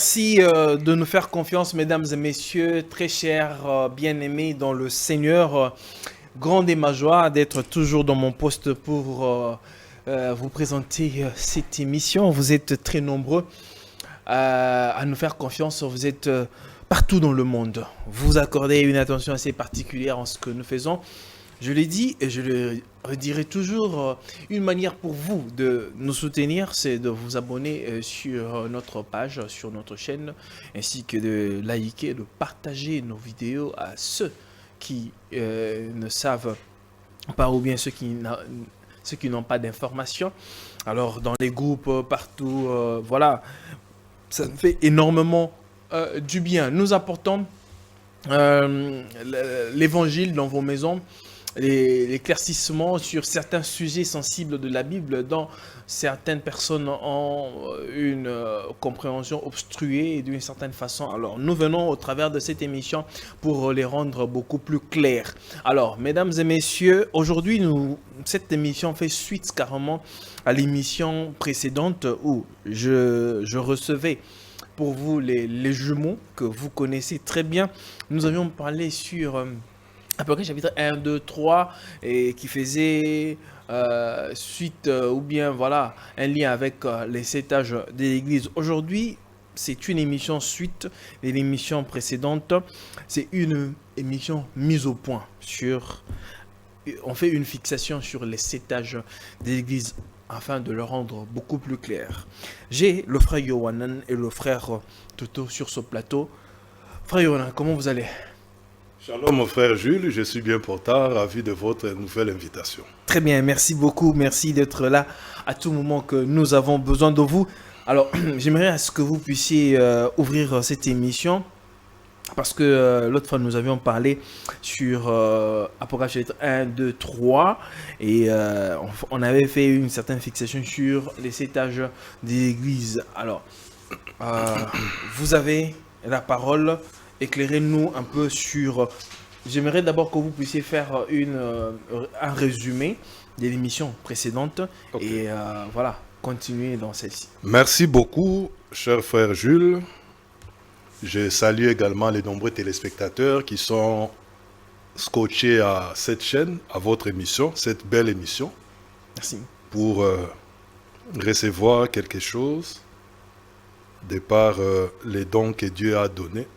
merci de nous faire confiance, mesdames et messieurs, très chers bien-aimés dans le Seigneur. Grande est ma joie d'être toujours dans mon poste pour vous présenter cette émission. Vous êtes très nombreux à nous faire confiance. Vous êtes partout dans le monde. Vous accordez une attention assez particulière en ce que nous faisons. Je l'ai dit et je le redirai toujours, une manière pour vous de nous soutenir, c'est de vous abonner sur notre page, sur notre chaîne, ainsi que de liker, de partager nos vidéos à ceux qui ne savent pas ou bien ceux qui n'ont pas d'informations. Alors dans les groupes, partout, voilà, ça nous fait énormément du bien. Nous apportons l'évangile dans vos maisons, l'éclaircissement sur certains sujets sensibles de la Bible dont certaines personnes ont une compréhension obstruée et d'une certaine façon. Alors, nous venons au travers de cette émission pour les rendre beaucoup plus clairs. Alors, mesdames et messieurs, aujourd'hui, cette émission fait suite carrément à l'émission précédente où je recevais pour vous les jumeaux que vous connaissez très bien. Nous avions parlé sur à peu près chapitre 1, 2, 3 et qui faisait suite ou bien voilà un lien avec les 7 âges de l'Église. Aujourd'hui, c'est une émission suite de l'émission précédente. C'est une émission mise au point sur... On fait une fixation sur les 7 âges de l'Église afin de le rendre beaucoup plus clair. J'ai le frère Yohanan et le frère Toto sur ce plateau. Frère Yohanan, comment vous allez ? Shalom mon frère Jules, je suis bien portant, ravi de votre nouvelle invitation. Très bien, merci beaucoup, merci d'être là à tout moment que nous avons besoin de vous. Alors, j'aimerais à ce que vous puissiez ouvrir cette émission, parce que l'autre fois nous avions parlé sur Apocalypse chapitre 1, 2, 3, et on avait fait une certaine fixation sur les 7 âges de l'Église. Alors, vous avez la parole. Éclairez-nous un peu sur... J'aimerais d'abord que vous puissiez faire un résumé de l'émission précédente. Okay. Et voilà, continuer dans celle-ci. Merci beaucoup, cher frère Jules. Je salue également les nombreux téléspectateurs qui sont scotchés à cette chaîne, à votre émission, cette belle émission. Merci. Pour recevoir quelque chose de par les dons que Dieu a donnés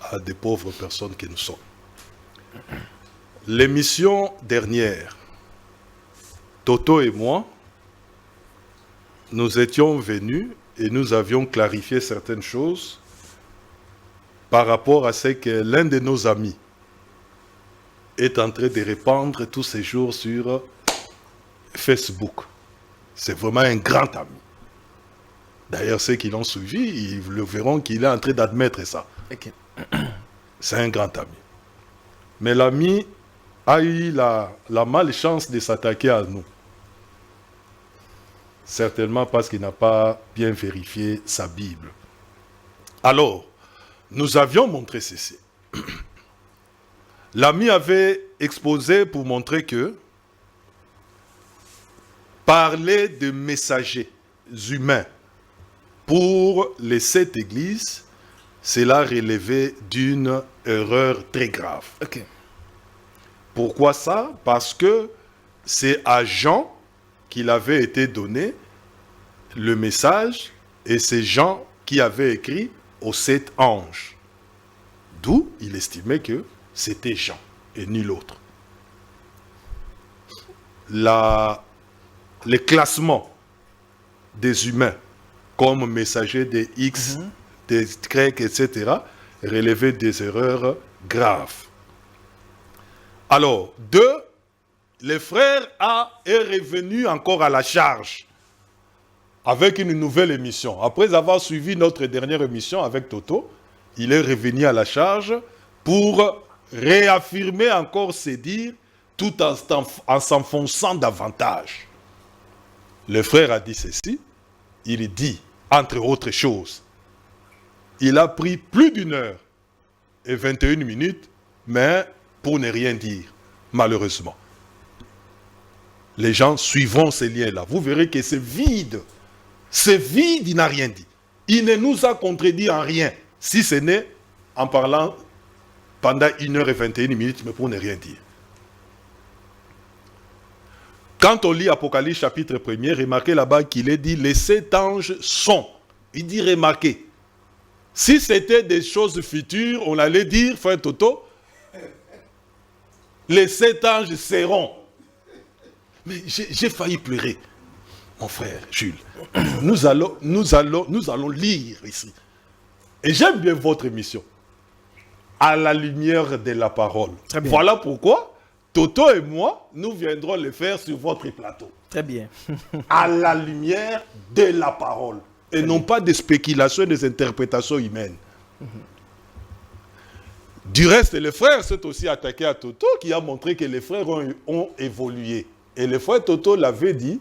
à des pauvres personnes que nous sommes. L'émission dernière, Toto et moi, nous étions venus et nous avions clarifié certaines choses par rapport à ce que l'un de nos amis est en train de répandre tous ces jours sur Facebook. C'est vraiment un grand ami. D'ailleurs, ceux qui l'ont suivi, ils le verront qu'il est en train d'admettre ça. Okay. C'est un grand ami. Mais l'ami a eu la malchance de s'attaquer à nous. Certainement parce qu'il n'a pas bien vérifié sa Bible. Alors, nous avions montré ceci. L'ami avait exposé pour montrer que parler de messagers humains pour les 7 églises, cela relevait d'une erreur très grave. Okay. Pourquoi ça? Parce que c'est à Jean qu'il avait été donné le message et c'est Jean qui avait écrit aux 7 anges. D'où il estimait que c'était Jean et nul autre. Le classement des humains comme messagers des X, des Grecs, etc., relever des erreurs graves. Alors, le frère est revenu encore à la charge avec une nouvelle émission. Après avoir suivi notre dernière émission avec Toto, il est revenu à la charge pour réaffirmer encore ses dires tout en s'enfonçant davantage. Le frère a dit ceci, il dit, entre autres choses, il a pris plus d'1 heure et 21 minutes, mais pour ne rien dire, malheureusement. Les gens suivront ces liens-là. Vous verrez que c'est vide. C'est vide, il n'a rien dit. Il ne nous a contredit en rien, si ce n'est en parlant pendant 1h21, mais pour ne rien dire. Quand on lit Apocalypse chapitre 1er, remarquez là-bas qu'il est dit, les 7 anges sont. Il dit remarquez. Si c'était des choses futures, on allait dire, frère Toto, les 7 anges seront. Mais j'ai failli pleurer. Mon frère Jules, nous allons lire ici. Et j'aime bien votre émission. À la lumière de la parole. Voilà pourquoi Toto et moi, nous viendrons le faire sur votre plateau. Très bien. À la lumière de la parole. Et non pas des spéculations et des interprétations humaines. Du reste, le frère s'est aussi attaqué à Toto, qui a montré que les frères ont évolué. Et le frère Toto l'avait dit,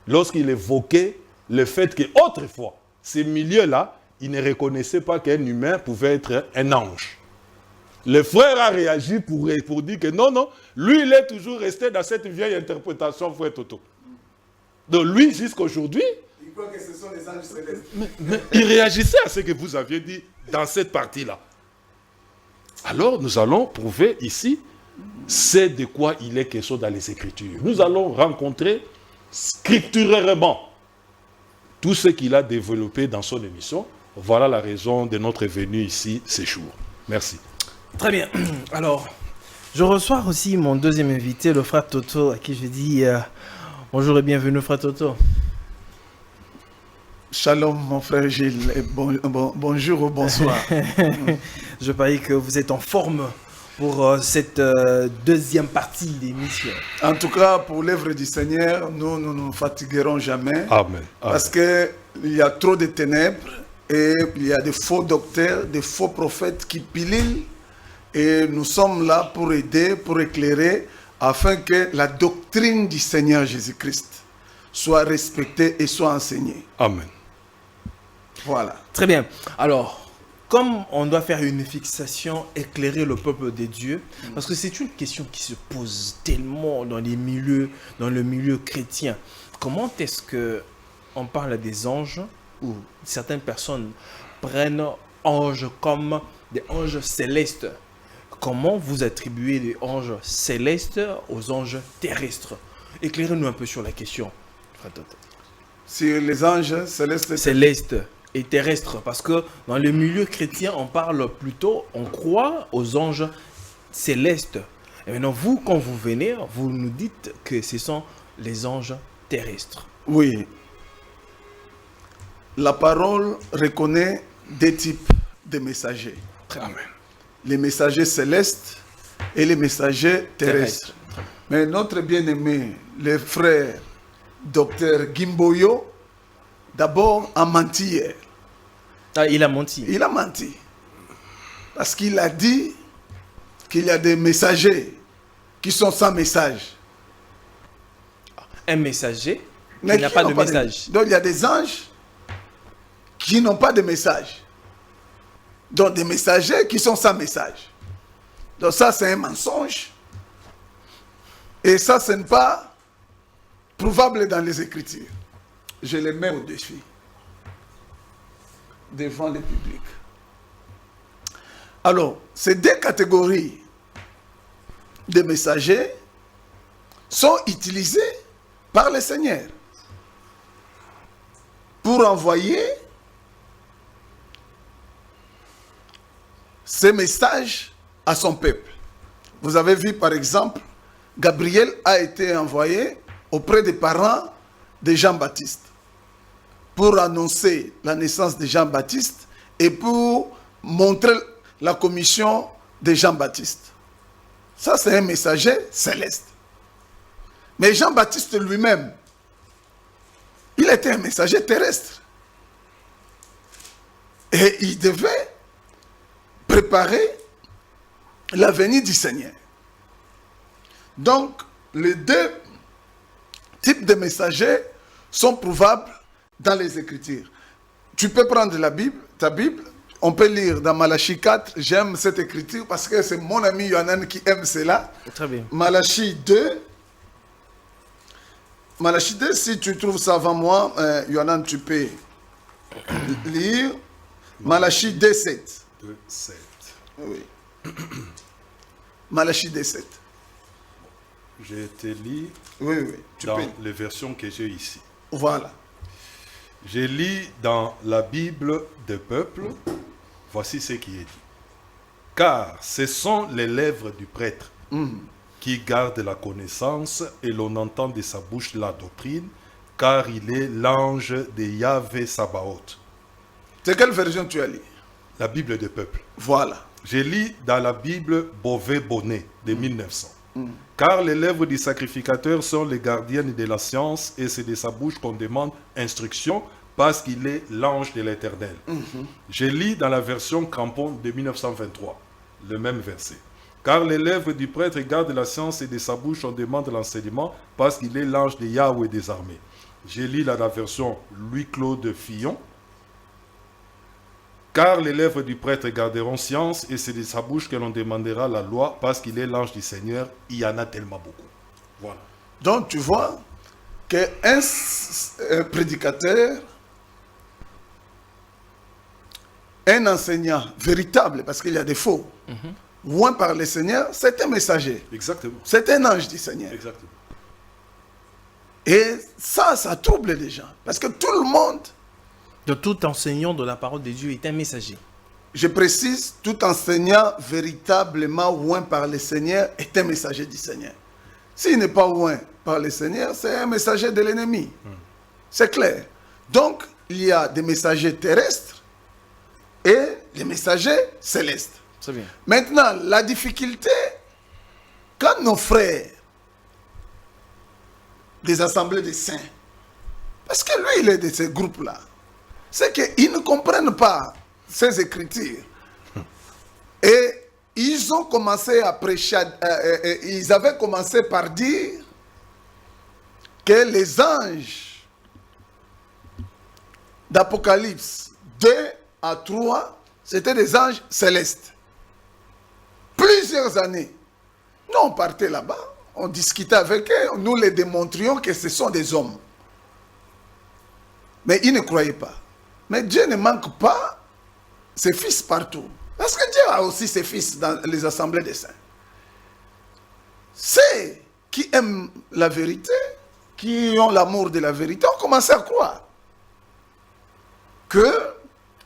lorsqu'il évoquait le fait qu'autrefois, ces milieux-là, ils ne reconnaissaient pas qu'un humain pouvait être un ange. Le frère a réagi pour dire que non, lui, il est toujours resté dans cette vieille interprétation, frère Toto. Donc lui, jusqu'à aujourd'hui, il croit que ce sont les anges célestes. Mais il réagissait à ce que vous aviez dit dans cette partie-là. Alors, nous allons prouver ici, c'est de quoi il est question dans les Écritures. Nous allons rencontrer scripturairement tout ce qu'il a développé dans son émission. Voilà la raison de notre venue ici ce jour. Merci. Très bien. Alors, je reçois aussi mon deuxième invité, le frère Toto, à qui je dis bonjour et bienvenue, frère Toto. Shalom, mon frère Gilles, et bonjour ou bonsoir. Je parie que vous êtes en forme pour cette deuxième partie d'émission. En tout cas, pour l'œuvre du Seigneur, nous ne nous fatiguerons jamais. Amen. Parce qu'il y a trop de ténèbres et il y a des faux docteurs, des faux prophètes qui pilulent. Et nous sommes là pour aider, pour éclairer, afin que la doctrine du Seigneur Jésus-Christ soit respectée et soit enseignée. Amen. Voilà. Très bien. Alors, comme on doit faire une fixation, éclairer le peuple de Dieu, parce que c'est une question qui se pose tellement dans le milieu chrétien. Comment est-ce que on parle des anges, ou certaines personnes prennent anges comme des anges célestes? Comment vous attribuez les anges célestes aux anges terrestres? Éclairez-nous un peu sur la question. Sur les anges célestes et terrestres, parce que dans le milieu chrétien, on parle plutôt, on croit aux anges célestes. Et maintenant, vous, quand vous venez, vous nous dites que ce sont les anges terrestres. Oui. La parole reconnaît deux types de messagers. Amen. Les messagers célestes et les messagers terrestres. Mais notre bien-aimé, le frère Dr Gimboyo, d'abord a menti hier. Ah, il a menti. Il a menti. Parce qu'il a dit qu'il y a des messagers qui sont sans message. Un messager qui n'a pas de message. Donc il y a des anges qui n'ont pas de message. Donc des messagers qui sont sans message. Donc ça c'est un mensonge. Et ça ce n'est pas prouvable dans les Écritures. Je les mets au défi devant le public. Alors, ces deux catégories de messagers sont utilisées par le Seigneur pour envoyer ces messages à son peuple. Vous avez vu par exemple, Gabriel a été envoyé auprès des parents de Jean-Baptiste pour annoncer la naissance de Jean-Baptiste et pour montrer la commission de Jean-Baptiste. Ça, c'est un messager céleste. Mais Jean-Baptiste lui-même, il était un messager terrestre. Et il devait préparer la venue du Seigneur. Donc, les deux types de messagers sont prouvables dans les Écritures. Tu peux prendre la Bible, ta Bible, on peut lire dans Malachie 4, j'aime cette écriture parce que c'est mon ami Yohanan qui aime cela. Très bien. Malachie 2, si tu trouves ça avant moi, Yohanan, tu peux lire Malachie 2:7. 2:7. Oui. Malachie 2:7. Je te lis Oui, tu dans peux. les versions que j'ai ici. Voilà. Je lis dans la Bible des peuples, voici ce qui est dit. Car ce sont les lèvres du prêtre qui gardent la connaissance et l'on entend de sa bouche la doctrine, car il est l'ange de Yahvé Sabaoth. C'est quelle version tu as lu? La Bible des peuples. Voilà. Je lis dans la Bible Beauvais-Bonnet de 1900. Car les lèvres du sacrificateur sont les gardiennes de la science et c'est de sa bouche qu'on demande instruction parce qu'il est l'ange de l'Éternel. Je lis dans la version Crampon de 1923, le même verset. Car les lèvres du prêtre gardent la science et de sa bouche on demande l'enseignement parce qu'il est l'ange de Yahweh des armées. Je lis dans la version Louis-Claude Fillon. Car les lèvres du prêtre garderont science et c'est de sa bouche que l'on demandera la loi parce qu'il est l'ange du Seigneur. Il y en a tellement beaucoup. Voilà. Donc tu vois qu'un prédicateur, un enseignant véritable, parce qu'il y a des faux, loin par le Seigneur, c'est un messager. Exactement. C'est un ange du Seigneur. Exactement. Et ça trouble les gens. Parce que tout le monde, De tout enseignant de la parole de Dieu est un messager. je précise, tout enseignant véritablement loin par le Seigneur est un messager du Seigneur. S'il n'est pas loin par le Seigneur, c'est un messager de l'ennemi. C'est clair. Donc, il y a des messagers terrestres et les messagers célestes. Très bien. Maintenant, la difficulté, quand nos frères des assemblées des saints, parce que lui, il est de ces groupes-là, c'est qu'ils ne comprennent pas ces écritures. Et ils ont commencé à prêcher, ils avaient commencé par dire que les anges d'Apocalypse 2 à 3, c'était des anges célestes. Plusieurs années. Nous, on partait là-bas, on discutait avec eux, nous les démontrions que ce sont des hommes. Mais ils ne croyaient pas. Mais Dieu ne manque pas ses fils partout. Parce que Dieu a aussi ses fils dans les assemblées des saints. Ceux qui aiment la vérité, qui ont l'amour de la vérité, ont commencé à croire que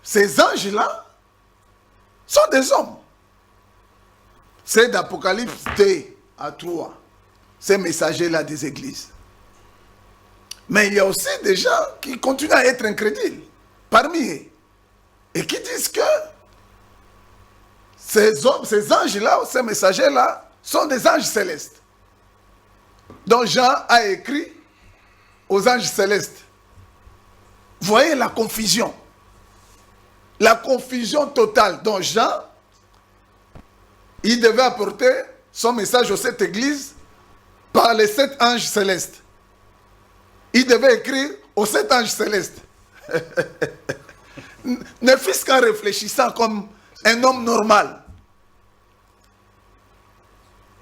ces anges-là sont des hommes. C'est d'Apocalypse 2 à 3, ces messagers-là des églises. Mais il y a aussi des gens qui continuent à être incrédules parmi eux et qui disent que ces anges-là, ces messagers-là, sont des anges célestes. Donc Jean a écrit aux anges célestes. Vous voyez la confusion. La confusion totale. Donc Jean, il devait apporter son message aux 7 églises par les 7 anges célestes. Il devait écrire aux 7 anges célestes. Ne fût-ce qu'en réfléchissant comme un homme normal.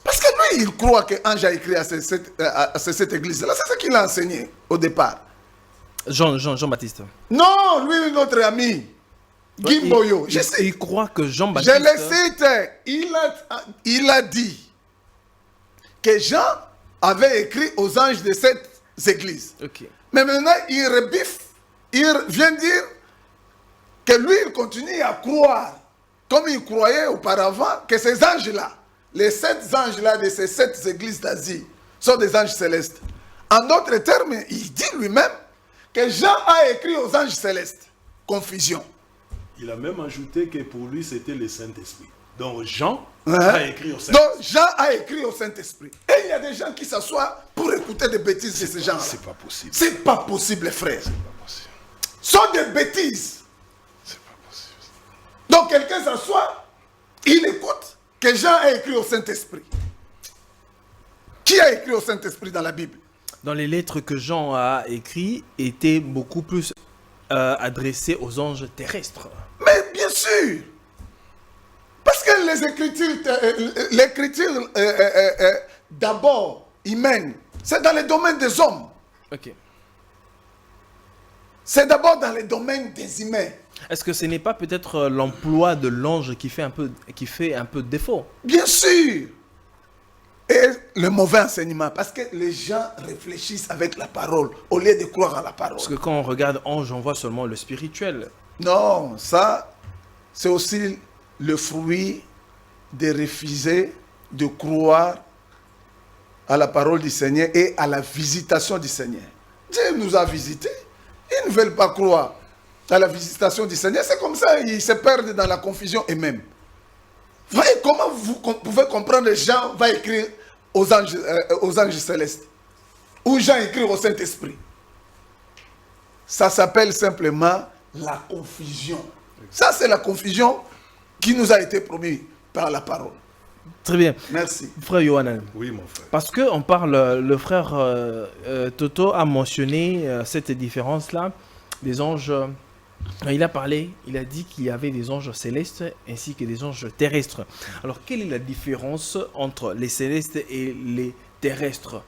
Parce que lui, il croit qu'Ange a écrit à ces 7 églises-là. C'est ce qu'il a enseigné au départ. Jean-Baptiste. Non, lui, notre ami, Guy Boyo. Il croit que Je Jean-Baptiste... le cite. Il a dit que Jean avait écrit aux anges de cette église. Ok. Mais maintenant, il rebiffe. Il vient dire que lui, il continue à croire, comme il croyait auparavant, que ces anges-là, les 7 anges-là de ces 7 églises d'Asie, sont des anges célestes. En d'autres termes, il dit lui-même que Jean a écrit aux anges célestes. Confusion. Il a même ajouté que pour lui, c'était le Saint-Esprit. Donc Jean a écrit au Saint-Esprit. Donc Jean a écrit au Saint-Esprit. Et il y a des gens qui s'assoient pour écouter des bêtises de ces gens-là. C'est pas possible. C'est pas possible, frère. C'est pas possible. Ce sont des bêtises. C'est pas possible. Donc quelqu'un s'assoit, il écoute que Jean a écrit au Saint-Esprit. Qui a écrit au Saint-Esprit dans la Bible? Dans les lettres que Jean a écrites, étaient beaucoup plus adressées aux anges terrestres. Mais bien sûr. Parce que l'écriture d'abord humaine, c'est dans le domaine des hommes. Ok. C'est d'abord dans les domaines des humains. Est-ce que ce n'est pas peut-être l'emploi de l'ange qui fait un peu défaut? Bien sûr. Et le mauvais enseignement, parce que les gens réfléchissent avec la parole au lieu de croire à la parole. Parce que quand on regarde ange, on voit seulement le spirituel. Non, ça, c'est aussi le fruit de refuser de croire à la parole du Seigneur et à la visitation du Seigneur. Dieu nous a visités. Ils ne veulent pas croire à la visitation du Seigneur. C'est comme ça, ils se perdent dans la confusion eux-mêmes. Voyez comment vous pouvez comprendre, Jean va écrire aux anges célestes. Ou Jean écrit au Saint-Esprit. Ça s'appelle simplement la confusion. Ça, c'est la confusion qui nous a été promise par la parole. Très bien. Merci. Frère Yohanan. Oui, mon frère. Parce qu'on parle, le frère Toto a mentionné cette différence-là des anges. Il a parlé, il a dit qu'il y avait des anges célestes ainsi que des anges terrestres. Alors, quelle est la différence entre les célestes et les terrestres?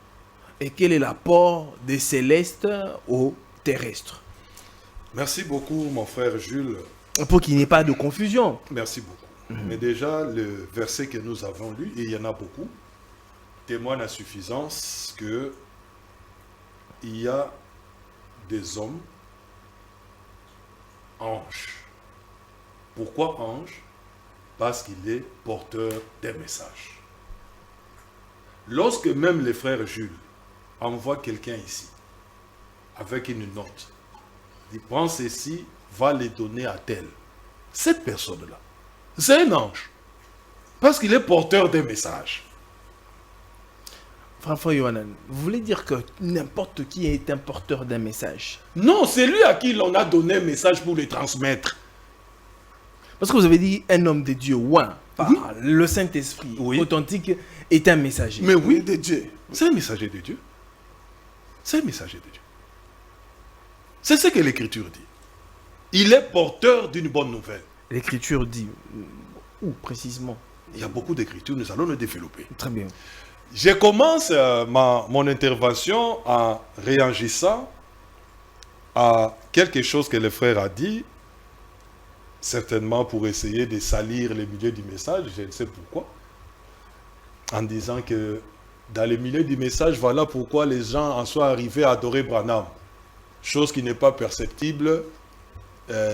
Et quel est l'apport des célestes aux terrestres? Merci beaucoup, mon frère Jules. Pour qu'il n'y ait pas de confusion. Merci beaucoup. Mais déjà, le verset que nous avons lu, et il y en a beaucoup, témoigne à suffisance que il y a des hommes anges. Pourquoi ange? Parce qu'il est porteur des messages. Lorsque même les frères Jules envoient quelqu'un ici, avec une note, il prend ceci, va les donner à tel. Cette personne-là, c'est un ange. Parce qu'il est porteur des messages. Frère Yohanan, vous voulez dire que n'importe qui est un porteur d'un message? Non, c'est lui à qui l'on a donné un message pour le transmettre. Parce que vous avez dit un homme de Dieu, par le Saint-Esprit authentique, est un messager. Mais oui, De Dieu. c'est un messager de Dieu. C'est un messager de Dieu. C'est ce que l'Écriture dit. Il est porteur d'une bonne nouvelle. L'Écriture dit, où précisément? Il y a beaucoup d'Écritures, nous allons le développer. Très bien. Je commence mon intervention en réagissant à quelque chose que le frère a dit, certainement pour essayer de salir le milieu du message, je ne sais pourquoi, en disant que dans le milieu du message, voilà pourquoi les gens en sont arrivés à adorer Branham, chose qui n'est pas perceptible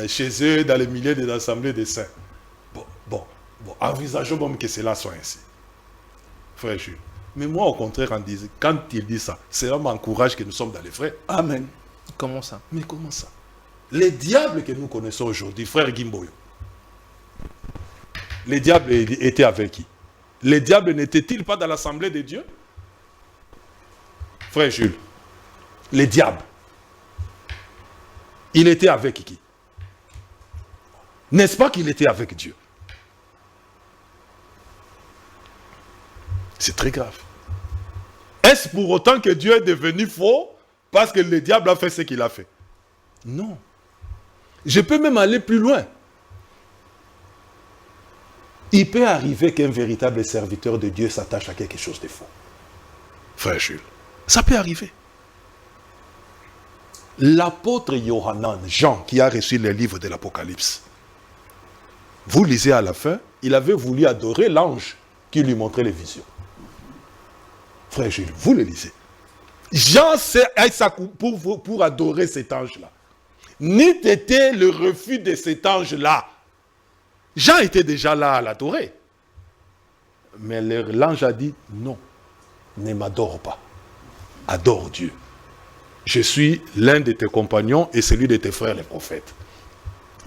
chez eux dans le milieu des assemblées des saints. Bon, envisageons même que cela soit ainsi. Frère Jules. Mais moi, au contraire, quand il dit ça, cela m'encourage que nous sommes dans les vrais. Amen. Comment ça? Mais comment ça? Les diables que nous connaissons aujourd'hui, frère Gimboyo, les diables étaient avec qui? Les diables n'étaient-ils pas dans l'assemblée de Dieu? Frère Jules, les diables, il était avec qui? N'est-ce pas qu'il était avec Dieu? C'est très grave. Est-ce pour autant que Dieu est devenu faux parce que le diable a fait ce qu'il a fait? Non. Je peux même aller plus loin. Il peut arriver qu'un véritable serviteur de Dieu s'attache à quelque chose de faux. Frère Jules, ça peut arriver. L'apôtre Yohanan, Jean, qui a reçu le livre de l'Apocalypse, vous lisez à la fin, il avait voulu adorer l'ange qui lui montrait les visions. Frère Jules, vous le lisez. Jean s'est pour adorer cet ange-là. N'eût été le refus de cet ange-là. Jean était déjà là à l'adorer. Mais l'ange a dit, non, ne m'adore pas. Adore Dieu. Je suis l'un de tes compagnons et celui de tes frères les prophètes.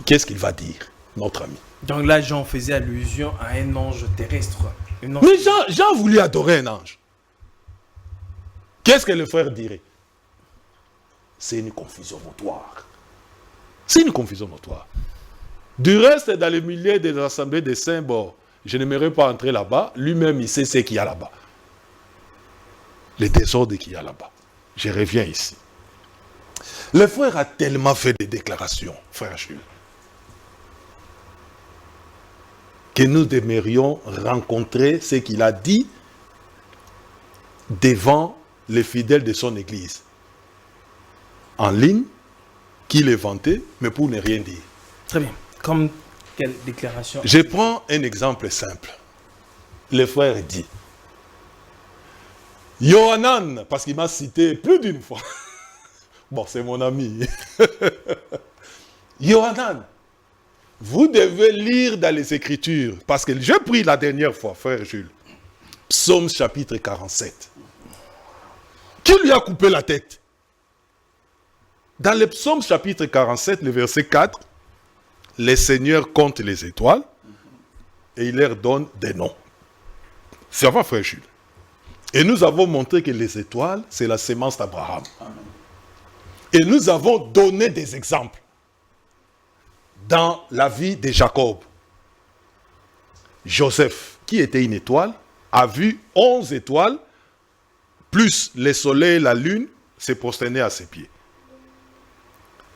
Qu'est-ce qu'il va dire, notre ami? Donc là, Jean faisait allusion à un ange terrestre. Mais Jean voulait adorer un ange. Qu'est-ce que le frère dirait? C'est une confusion notoire. C'est une confusion notoire. Du reste, dans le milieu des assemblées des saints, bon, je n'aimerais pas entrer là-bas. Lui-même, il sait ce qu'il y a là-bas. Les désordres qu'il y a là-bas. Je reviens ici. Le frère a tellement fait des déclarations, frère Jules, que nous aimerions rencontrer ce qu'il a dit devant les fidèles de son église, en ligne qu'il est vanté, mais pour ne rien dire. Très bien. Comme quelle déclaration? Je prends un exemple simple. Le frère dit, Yohanan, parce qu'il m'a cité plus d'une fois. Bon, c'est mon ami. Yohanan, vous devez lire dans les Écritures, parce que j'ai pris la dernière fois, frère Jules, Psaume chapitre 47. Qui lui a coupé la tête? Dans le Psaume chapitre 47, le verset 4, le Seigneur compte les étoiles et il leur donne des noms. Ça va, frère Jules? Et nous avons montré que les étoiles, c'est la sémence d'Abraham. Et nous avons donné des exemples dans la vie de Jacob. Joseph, qui était une étoile, a vu 11 étoiles, plus le soleil et la lune, s'est prosterné à ses pieds.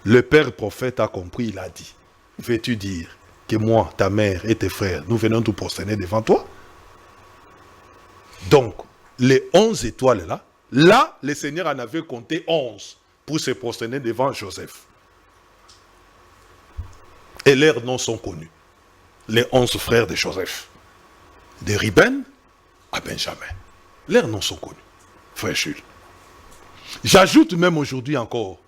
Le père prophète a compris, il a dit, veux-tu dire que moi, ta mère et tes frères, nous venons nous prosterner devant toi? Donc, les 11 étoiles là, le Seigneur en avait compté 11 pour se prosterner devant Joseph. Et leurs noms sont connus. Les 11 frères de Joseph. De Ruben à Benjamin. Leurs noms sont connus. Frère Jules. J'ajoute même aujourd'hui encore.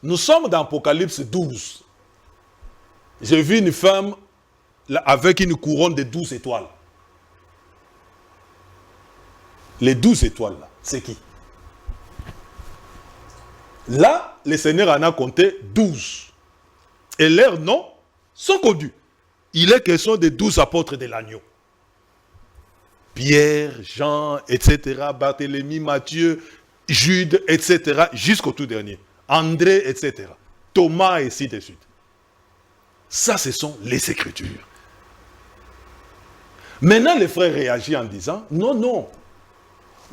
Nous sommes dans Apocalypse 12. J'ai vu une femme avec une couronne de 12 étoiles. Les 12 étoiles là, c'est qui? Là, le Seigneur en a compté 12. Et leurs noms sont connus. Il est question des 12 apôtres de l'agneau. Pierre, Jean, etc., Barthélemy, Matthieu, Jude, etc., jusqu'au tout dernier. André, etc. Thomas, et ainsi de suite. Ça, ce sont les Écritures. Maintenant, le frère réagit en disant, non, non,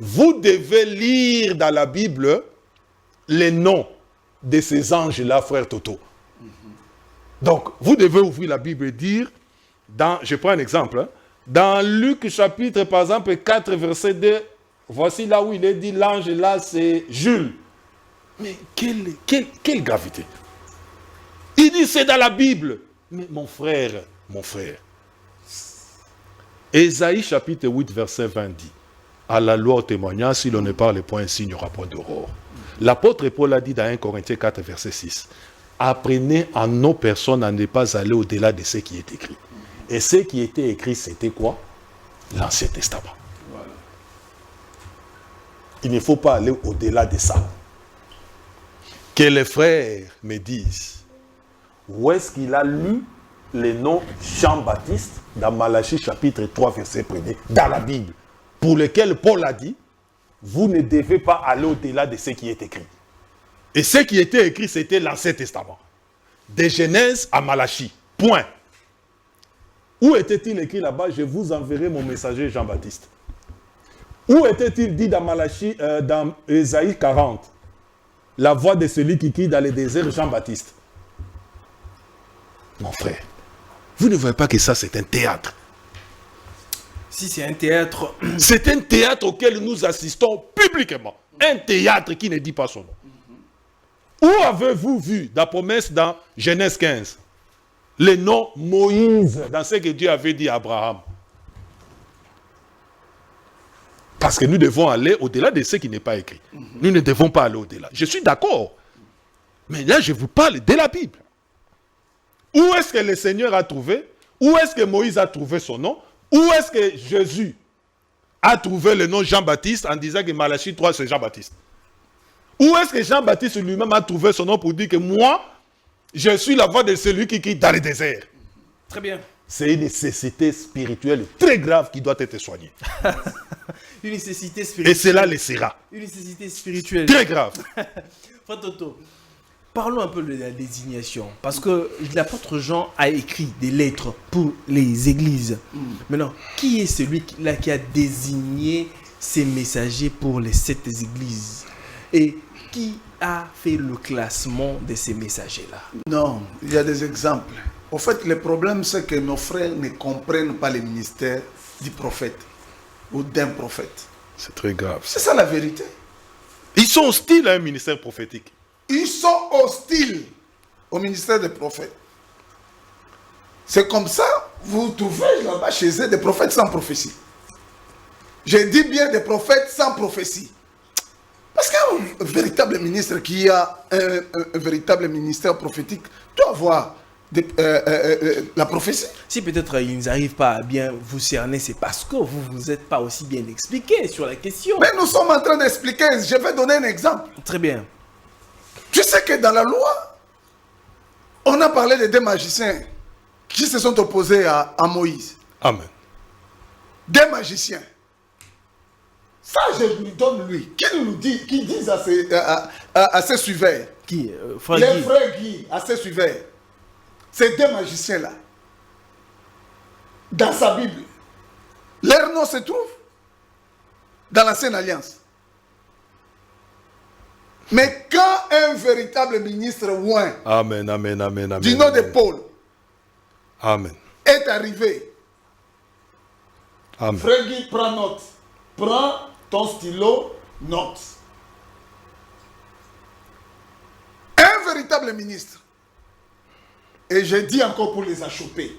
vous devez lire dans la Bible les noms de ces anges-là, frère Toto. Donc, vous devez ouvrir la Bible et dire, je prends un exemple, hein, dans Luc chapitre, par exemple, 4, verset 2, voici là où il est dit, l'ange là, c'est Jules. Mais quelle gravité. Il dit, c'est dans la Bible. Mais mon frère, Ésaïe chapitre 8, verset 20 dit, à la loi au témoignage, si l'on ne parle point ainsi, il n'y aura point d'aurore. L'apôtre Paul a dit dans 1 Corinthiens 4, verset 6, apprenez en nos personnes à ne pas aller au-delà de ce qui est écrit. Et ce qui était écrit, c'était quoi? L'Ancien Testament. Voilà. Il ne faut pas aller au-delà de ça. Que les frères me disent, où est-ce qu'il a lu le nom Jean-Baptiste dans Malachie chapitre 3, verset 1er, dans la Bible, pour lequel Paul a dit, vous ne devez pas aller au-delà de ce qui est écrit. Et ce qui était écrit, c'était l'Ancien Testament. De Genèse à Malachie. Point. Où était-il écrit là-bas? Je vous enverrai mon messager Jean-Baptiste. Où était-il dit dans Malachie, dans Ésaïe 40? La voix de celui qui crie dans le désert, Jean-Baptiste. Mon frère, vous ne voyez pas que ça, c'est un théâtre? Si c'est un théâtre... C'est un théâtre auquel nous assistons publiquement. Un théâtre qui ne dit pas son nom. Où avez-vous vu la promesse dans Genèse 15? Le nom Moïse, dans ce que Dieu avait dit à Abraham. Parce que nous devons aller au-delà de ce qui n'est pas écrit. Nous ne devons pas aller au-delà. Je suis d'accord. Mais là, je vous parle de la Bible. Où est-ce que le Seigneur a trouvé? Où est-ce que Moïse a trouvé son nom? Où est-ce que Jésus a trouvé le nom Jean-Baptiste en disant que Malachie 3, c'est Jean-Baptiste? Où est-ce que Jean-Baptiste lui-même a trouvé son nom pour dire que moi, je suis la voix de celui qui crie dans le désert? Très bien. C'est une nécessité spirituelle très grave qui doit être soignée. Une nécessité spirituelle. Et cela le sera. Une nécessité spirituelle. Très grave. Frère Toto, parlons un peu de la désignation. Parce que l'apôtre Jean a écrit des lettres pour les églises. Maintenant, qui est celui-là qui a désigné ces messagers pour les 7 églises? Et qui a fait le classement de ces messagers-là? Non, il y a des exemples. Au fait, le problème, c'est que nos frères ne comprennent pas le ministère du prophète ou d'un prophète. C'est très grave. C'est ça la vérité. Ils sont hostiles à un ministère prophétique. Ils sont hostiles. au ministère des prophètes. C'est comme ça, vous trouvez là-bas chez eux des prophètes sans prophétie. Je dis bien des prophètes sans prophétie. Parce qu'un véritable ministre qui a un véritable ministère prophétique doit avoir la prophétie. Si peut-être ils n'arrivent pas à bien vous cerner, c'est parce que vous vous êtes pas aussi bien expliqué sur la question. Mais nous sommes en train d'expliquer. Je vais donner un exemple. Très bien. Tu sais que dans la loi, on a parlé de deux magiciens qui se sont opposés à Moïse. Amen. Des magiciens. Ça, je lui donne lui. Qui disent à ses suiveurs. Qui Frère Les Guy. frères Guy, à ses suiveurs. Ces deux magiciens-là. Dans sa Bible. Leur nom se trouve dans l'Ancienne Alliance. Mais quand un véritable ministre oint Amen, amen, amen, amen. du nom de amen. Paul Amen. est arrivé, Amen. Frère Guy, prends note. Prends ton stylo, note. Un véritable ministre, et je dis encore pour les achoper,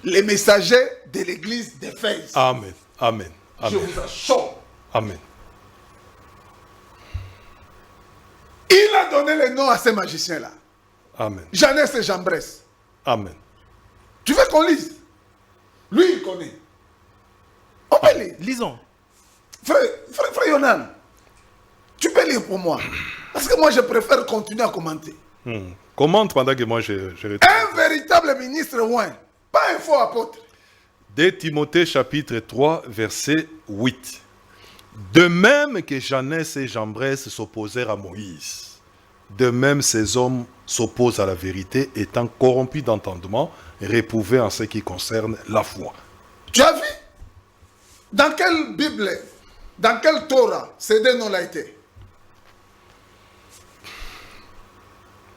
les messagers de l'église d'Éphèse, Amen. Amen. je Amen. vous achoppe. Amen. Il a donné le nom à ces magiciens-là. Amen. Janès et Jambres. Amen. Tu veux qu'on lise? Lui, il connaît. On peut lire. Lisons. Frère Yonan, tu peux lire pour moi. Parce que moi, je préfère continuer à commenter. Commente pendant que moi je retourne. Un véritable ministre oint, pas un faux apôtre. 2 Timothée chapitre 3 verset 8. De même que Janès et Jambres s'opposèrent à Moïse, de même ces hommes s'opposent à la vérité, étant corrompus d'entendement, réprouvés en ce qui concerne la foi. Tu as vu? Dans quelle Bible, dans quelle Torah, ces deux noms-là étaient?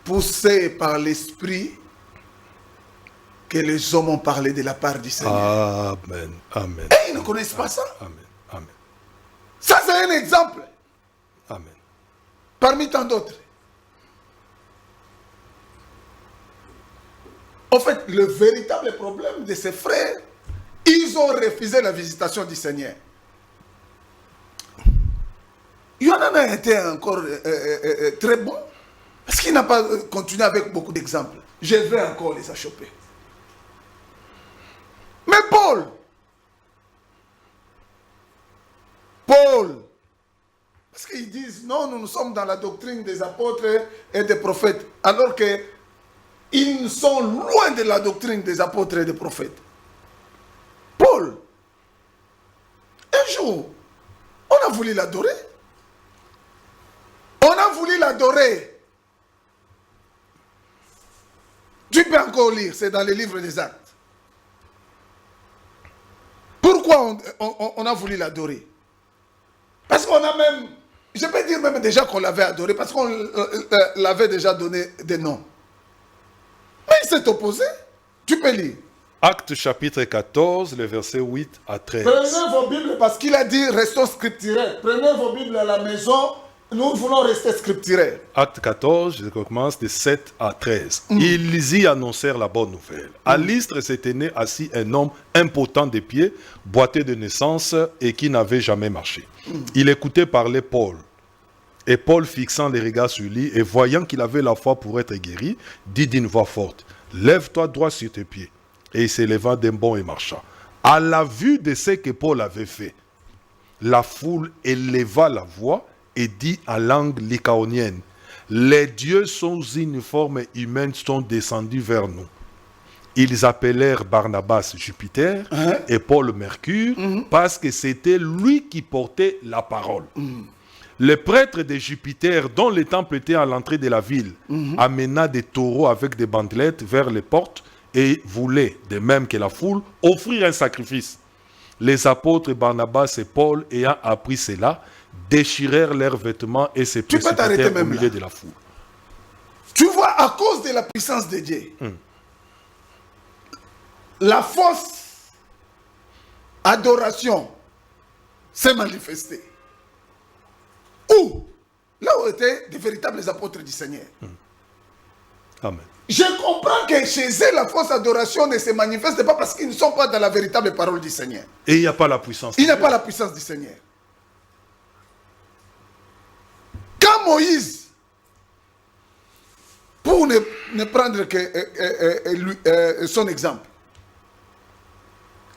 Poussés par l'esprit que les hommes ont parlé de la part du Seigneur. Amen. Amen. Et ils ne connaissent pas ça. Amen. Amen. Ça, c'est un exemple Amen. parmi tant d'autres. En fait, le véritable problème de ces frères, ils ont refusé la visitation du Seigneur. Yonan a été encore très bon. Parce qu'il n'a pas continué avec beaucoup d'exemples. Je vais encore les achoper. Mais Paul, parce qu'ils disent, non, nous sommes dans la doctrine des apôtres et des prophètes, alors qu'ils sont loin de la doctrine des apôtres et des prophètes. Paul, un jour, on a voulu l'adorer. On a voulu l'adorer. Tu peux encore lire, c'est dans les livres des Actes. Pourquoi on a voulu l'adorer? Parce qu'on a même, je peux dire même déjà qu'on l'avait adoré, parce qu'on l'avait déjà donné des noms. Mais il s'est opposé. Tu peux lire. Actes chapitre 14, le verset 8 à 13. Prenez vos Bibles, parce qu'il a dit restons scripturaires. Prenez vos Bibles à la maison, nous voulons rester scripturaires. Acte 14, je commence de 7 à 13. Ils y annoncèrent la bonne nouvelle. À Lystre se tenait assis un homme impotent des pieds, boiteux de naissance et qui n'avait jamais marché. Il écoutait parler Paul. Et Paul, fixant les regards sur lui et voyant qu'il avait la foi pour être guéri, dit d'une voix forte, « Lève-toi droit sur tes pieds. » Et il s'éleva d'un bond et marcha. À la vue de ce que Paul avait fait, la foule éleva la voix et dit en langue lycaonienne, « Les dieux sous une forme humaine sont descendus vers nous. » Ils appelèrent Barnabas Jupiter et Paul Mercure parce que c'était lui qui portait la parole. Le prêtre de Jupiter, dont le temple était à l'entrée de la ville, amena des taureaux avec des bandelettes vers les portes et voulait, de même que la foule, offrir un sacrifice. Les apôtres Barnabas et Paul, ayant appris cela, déchirèrent leurs vêtements et se précipitèrent au milieu de la foule. Tu vois, à cause de la puissance de Dieu, la fausse adoration s'est manifestée. Où? Là où étaient des véritables apôtres du Seigneur. Amen. Je comprends que chez eux, la fausse adoration ne se manifeste pas parce qu'ils ne sont pas dans la véritable parole du Seigneur. Et il n'y a pas la puissance. Il n'y a pas la puissance du Seigneur. Quand Moïse, pour ne prendre que son exemple,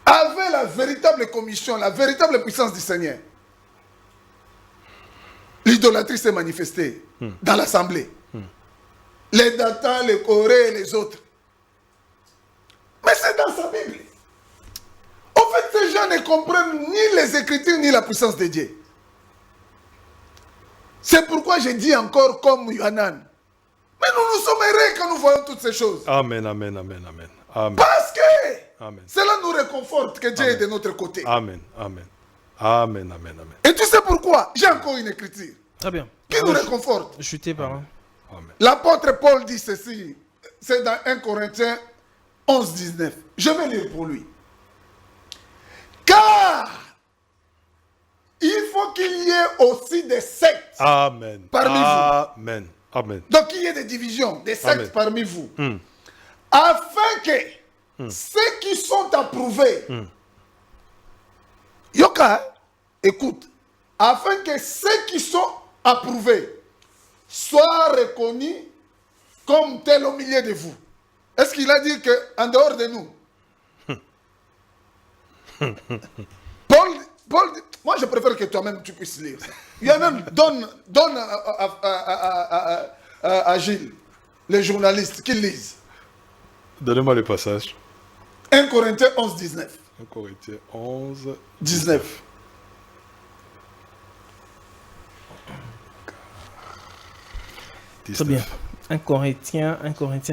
avait la véritable commission, la véritable puissance du Seigneur, l'idolâtrie s'est manifestée dans l'assemblée. Les Datans, les Corées et les autres. Mais c'est dans sa Bible. En fait, ces gens ne comprennent ni les Écritures ni la puissance de Dieu. C'est pourquoi je dis encore comme Yohanan. Mais nous sommes heureux quand nous voyons toutes ces choses. Amen, amen, amen, amen. Amen. Parce que Amen. cela nous réconforte que Dieu est de notre côté. Amen, amen. Amen, amen, amen. Et tu sais pourquoi? J'ai encore une écriture Très bien. qui nous réconforte. Chuté par là. Amen. L'apôtre Paul dit ceci. C'est dans 1 Corinthiens 11, 19. Je vais lire pour lui. Car il faut qu'il y ait aussi des sectes Amen. parmi vous. Amen. Amen. Donc il y ait des divisions, des sectes Amen. parmi vous. Afin que ceux qui sont approuvés, Yoka, écoute, afin que ceux qui sont approuvés soient reconnus comme tels au milieu de vous. Est-ce qu'il a dit qu'en dehors de nous, Paul, moi je préfère que toi-même tu puisses lire. Il y a même, donne à Gilles, les journalistes, qui lisent. Donnez-moi le passage. 1 Corinthiens 11, 19. 1 Corinthiens 11, 19. Très bien. 1 Corinthiens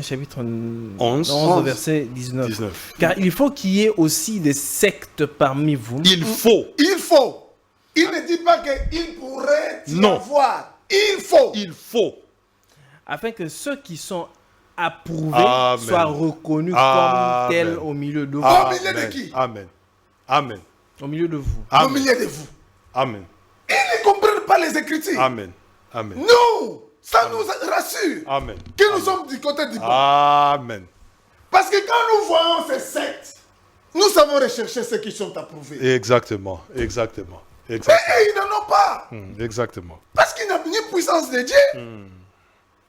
chapitre 11 verset 19. 19. Car il faut qu'il y ait aussi des sectes parmi vous. Il faut. Il faut. Il ne dit pas qu'il pourrait y Non. avoir. Il faut. Il faut. Afin que ceux qui sont approuvés Amen. soient reconnus Amen. comme tels au milieu de vous. Au milieu de qui? Amen. Amen. Au milieu de vous. Au Amen. milieu de vous. Amen. Ils ne comprennent pas les Écritures. Amen. Amen. Nous, ça nous rassure Amen. que nous sommes du côté du bon. Amen. Parce que quand nous voyons ces sectes, nous savons rechercher ceux qui sont approuvés. Exactement. Exactement. Mais Exactement. ils n'en ont pas. Exactement. Parce qu'ils n'ont ni puissance de Dieu,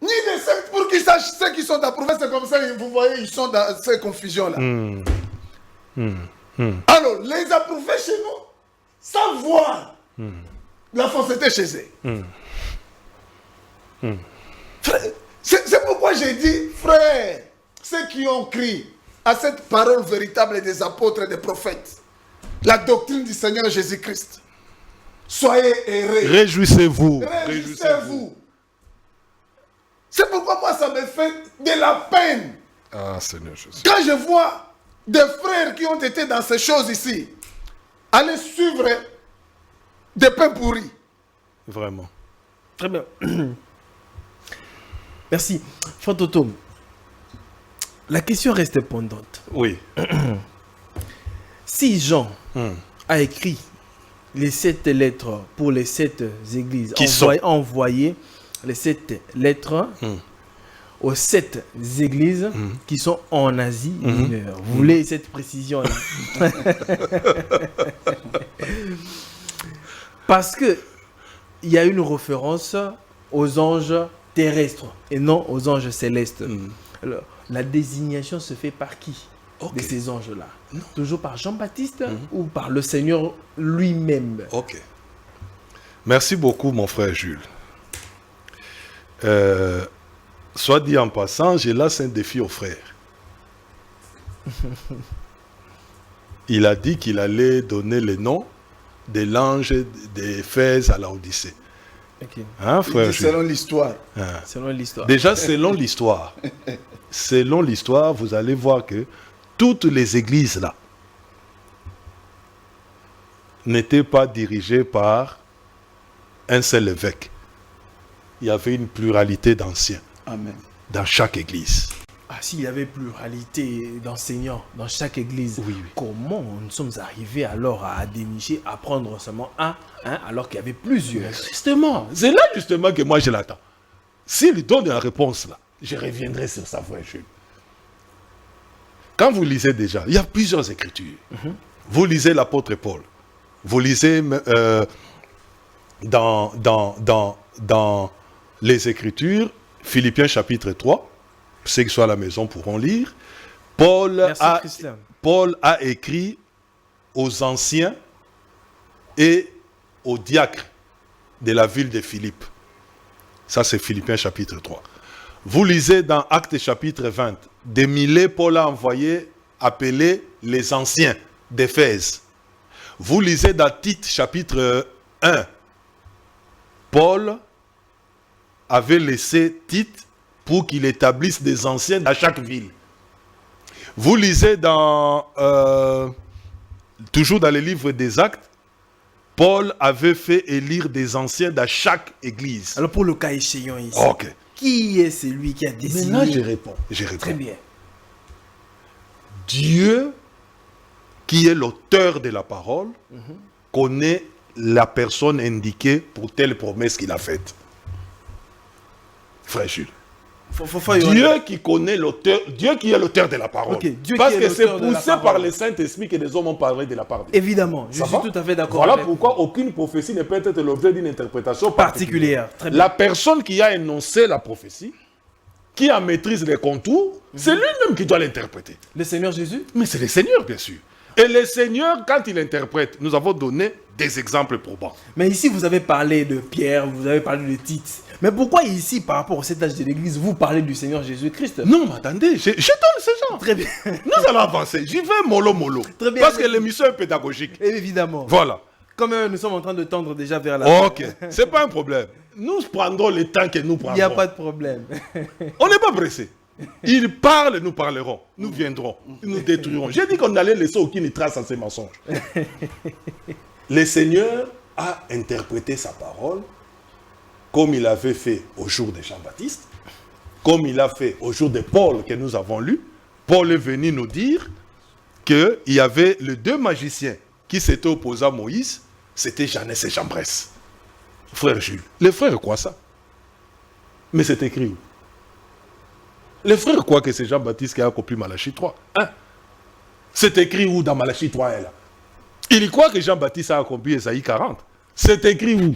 ni de sectes pour qu'ils sachent ceux qui sont approuvés. C'est comme ça, vous voyez, ils sont dans ces confusions-là. Alors, les approuvés chez nous, sans voir la fausseté chez eux. Frère, c'est pourquoi j'ai dit, frère, ceux qui ont crié à cette parole véritable des apôtres et des prophètes, la doctrine du Seigneur Jésus-Christ, soyez heureux. Réjouissez-vous. Réjouissez-vous. C'est pourquoi moi, ça me fait de la peine Ah, Seigneur Jésus. quand je vois des frères qui ont été dans ces choses ici, aller suivre des pains pourris. Vraiment. Très bien. Merci. Frère Toto, la question reste pendante. Oui. Si Jean a écrit les 7 lettres pour les 7 églises, Qui sont envoyé les 7 lettres aux 7 églises qui sont en Asie mineure. Vous voulez cette précision-là? Parce que il y a une référence aux anges terrestres et non aux anges célestes. Alors, la désignation se fait par qui de ces anges-là? Toujours par Jean-Baptiste ou par le Seigneur lui-même? Ok. Merci beaucoup, mon frère Jules. Soit dit en passant, j'ai là un défi au frère. Il a dit qu'il allait donner les noms de l'ange d'Éphèse à Laodicée. Ok. Hein, frère Jules? Selon l'histoire. Selon l'histoire. Déjà, selon l'histoire. Selon l'histoire, vous allez voir que toutes les églises là n'étaient pas dirigées par un seul évêque. Il y avait une pluralité d'anciens Amen. dans chaque église. Ah, s'il y avait pluralité d'enseignants dans chaque église, Oui, oui. comment nous sommes arrivés alors à dénicher, à prendre seulement un, alors qu'il y avait plusieurs? Justement, c'est là justement que moi je l'attends. S'il donne la réponse là, Je reviendrai sur ça, frère Jules. Quand vous lisez déjà, il y a plusieurs écritures. Vous lisez l'apôtre Paul. Vous lisez dans les écritures, Philippiens chapitre 3, ceux qui sont à la maison pourront lire. Paul a écrit aux anciens et aux diacres de la ville de Philippe. Ça, c'est Philippiens chapitre 3. Vous lisez dans Actes chapitre 20, des milliers Paul a envoyé appeler les anciens d'Éphèse. Vous lisez dans Tite chapitre 1, Paul avait laissé Tite pour qu'il établisse des anciens dans chaque ville. Vous lisez toujours dans les livres des Actes, Paul avait fait élire des anciens dans chaque église. Alors pour le cas échéant ici, qui est celui qui a décidé? Maintenant, je réponds. Très bien. Dieu, qui est l'auteur de la parole, connaît la personne indiquée pour telle promesse qu'il a faite. Frère Jules. Dieu qui connaît l'auteur, Dieu qui est l'auteur de la parole. Parce que c'est poussé par le Saint-Esprit que les hommes ont parlé de la part de Dieu. Évidemment, je suis tout à fait d'accord. Voilà pourquoi aucune prophétie ne peut être l'objet d'une interprétation particulière. Très bien. La personne qui a énoncé la prophétie, qui en maîtrise les contours, c'est lui-même qui doit l'interpréter. Le Seigneur Jésus? Mais c'est le Seigneur, bien sûr. Et le Seigneur, quand il interprète, nous avons donné des exemples probants. Mais ici, vous avez parlé de Pierre, vous avez parlé de Tite. Mais pourquoi ici, par rapport au cet âge de l'Église, vous parlez du Seigneur Jésus-Christ? Non, mais attendez, je donne ce genre. Très bien. Nous allons avancer. J'y vais mollo. Très bien. Parce que l'émission est pédagogique. Évidemment. Voilà. Comme nous sommes en train de tendre déjà vers la fin. Ok, c'est pas un problème. Nous prendrons le temps que nous prendrons. Il n'y a pas de problème. On n'est pas pressé. Il parle, nous parlerons. Nous viendrons. Nous détruirons. J'ai dit qu'on n'allait laisser aucune trace à ces mensonges. Le Seigneur a interprété sa parole comme il avait fait au jour de Jean-Baptiste, comme il a fait au jour de Paul que nous avons lu. Paul est venu nous dire qu'il y avait les deux magiciens qui s'étaient opposés à Moïse, c'était Jeannès et Jambres. Frère Jules, les frères croient ça. Mais c'est écrit où? Les frères croient que c'est Jean-Baptiste qui a accompli Malachie 3. Hein? C'est écrit où dans Malachie 3 là? Il croit que Jean-Baptiste a accompli Ésaïe 40. C'est écrit où?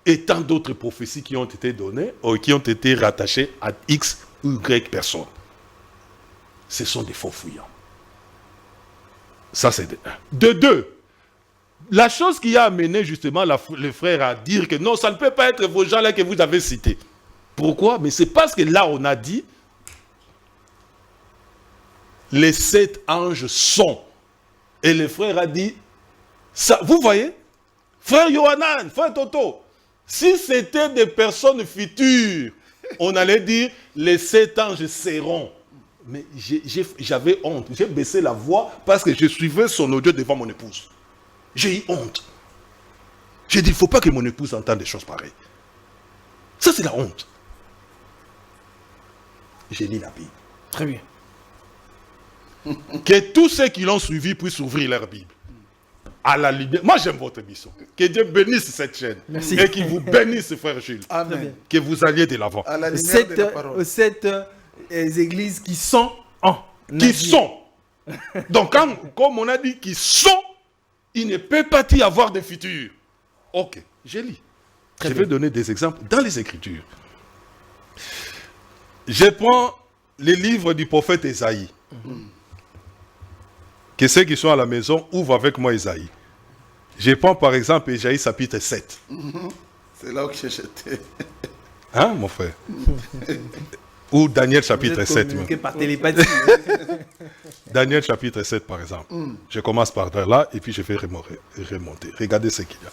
Et tant d'autres prophéties qui ont été données, ou qui ont été rattachées à X ou Y personnes. Ce sont des faux fouillants. Ça, c'est de un. De deux, la chose qui a amené justement les frères à dire que non, ça ne peut pas être vos gens-là que vous avez cités. Pourquoi? Mais c'est parce que là, on a dit les 7 anges sont. Et le frère a dit, ça, vous voyez, frère Yohanan, frère Toto, si c'était des personnes futures, on allait dire les 7 anges seront. Mais j'avais honte. J'ai baissé la voix parce que je suivais son audio devant mon épouse. J'ai eu honte. J'ai dit, il ne faut pas que mon épouse entende des choses pareilles. Ça, c'est la honte. J'ai lu la Bible. Très bien. Que tous ceux qui l'ont suivi puissent ouvrir leur Bible. À la lumière. Moi, j'aime votre mission. Que Dieu bénisse cette chaîne. Merci. Et qu'il vous bénisse, frère Jules. Amen. Que vous alliez de l'avant. À la lumière de la parole. Cette églises qui sont en Qui avis. sont. Donc, comme on a dit, qui sont, il ne peut pas y avoir de futur. Ok, je lis. Je vais donner des exemples dans les Écritures. Je prends les livres du prophète Ésaïe. Que ceux qui sont à la maison ouvrent avec moi Ésaïe. Je prends par exemple Ésaïe chapitre 7. C'est là où j'ai jeté. Hein, mon frère? Ou Daniel chapitre Vous êtes 7. communiqué par télépathie. Daniel chapitre 7 par exemple. Je commence par là et puis je vais remonter. Regardez ce qu'il y a.